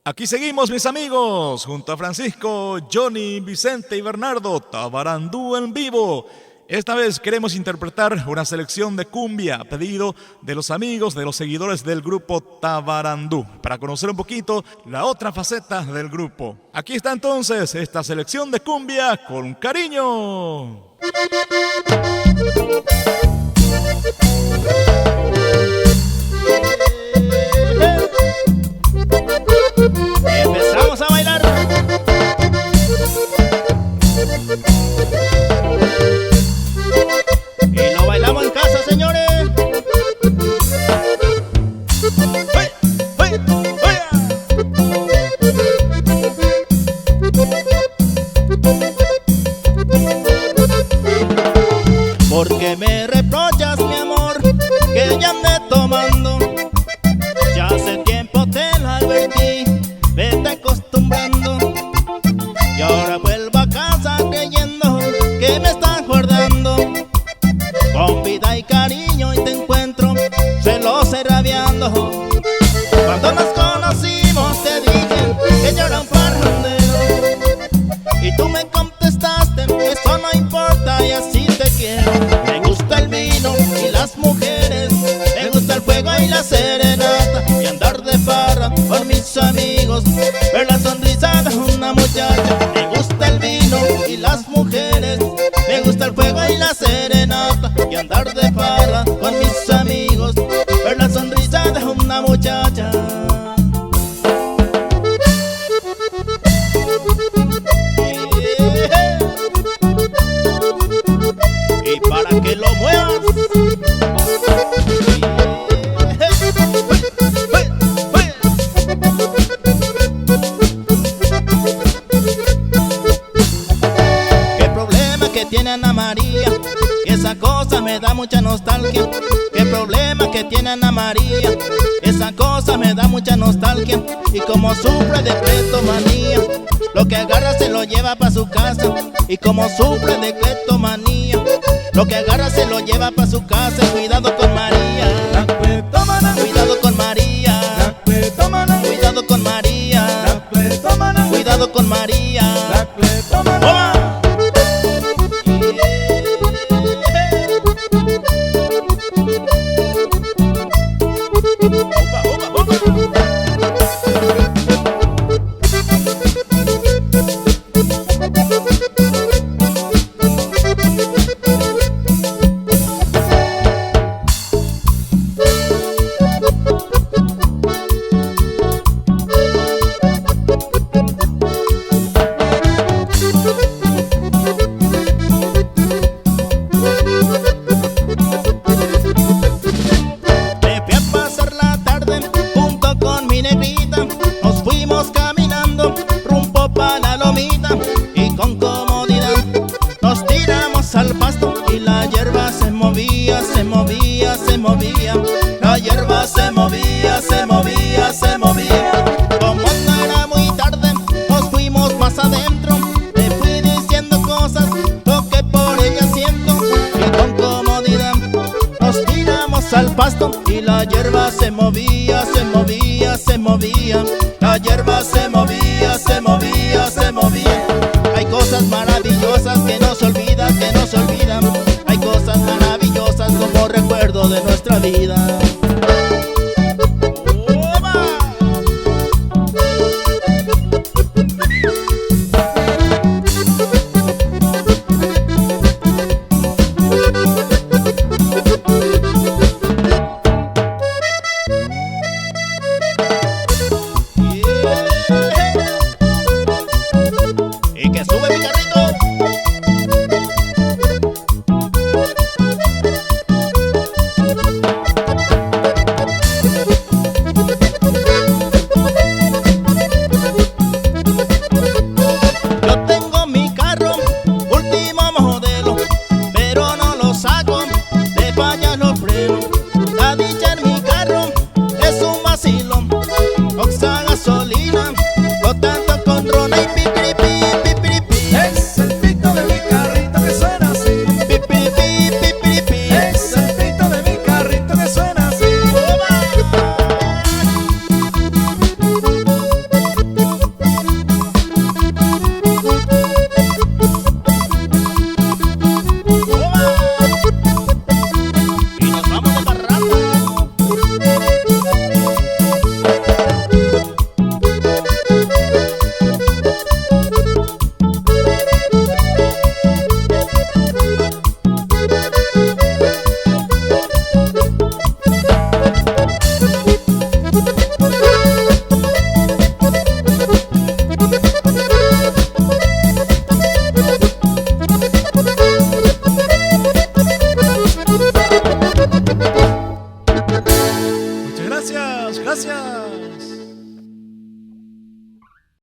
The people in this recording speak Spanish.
Aquí seguimos, mis amigos, junto a Francisco, Johnny, Vicente y Bernardo, Tabarandú en vivo. Esta vez queremos interpretar una selección de cumbia a pedido de los amigos, de los seguidores del grupo Tabarandú, para conocer un poquito la otra faceta del grupo. Aquí está entonces esta selección de cumbia con cariño. Empezamos a bailar. Y lo bailamos en casa, señores. Porque me reprochas, mi amor, que ya ande tomando. Ya hace tiempo te lo advertí, vete acostumbrando. Y ahora vuelvo a casa creyendo que me estás guardando. Con vida y cariño y te encuentro celoso y rabiando. Cuando nos conocimos te dije que yo era un parrandero, y tú me contestaste, eso no importa y así te quiero. Me gusta el vino y las mujeres, me gusta el fuego y la serenata, y andar de farra con mis amigos, ver la sonrisa de una muchacha. Me gusta el vino y las mujeres, me gusta el fuego y la serenata, y andar de farra con mis amigos, ver la sonrisa de una muchacha. Y para que lo muevas. Qué problema que tiene Ana María, que esa cosa me da mucha nostalgia. Qué problema que tiene Ana María, esa cosa me da mucha nostalgia. Y como sufre de cleptomanía, lo que agarra se lo lleva pa' su casa. Y como sufre de cleptomanía, lo que agarra se lo lleva pa' su casa. Cuidado con María, cuidado con María, cuidado con María, cuidado con María. ¡Oh! Nos fuimos caminando rumbo pa' la lomita, y con comodidad nos tiramos al pasto, y la hierba se movía, se movía, se movía. La hierba se movía, se movía, se movía. Como no era muy tarde, nos fuimos más adentro. Te fui diciendo cosas, lo que por ella siento, y con comodidad nos tiramos al pasto, y la hierba se movía, se movía, se movía. La hierba se movía, se movía, se movía. Hay cosas maravillosas que no se olvidan, que no se olvidan. Hay cosas maravillosas como recuerdo de nuestra vida.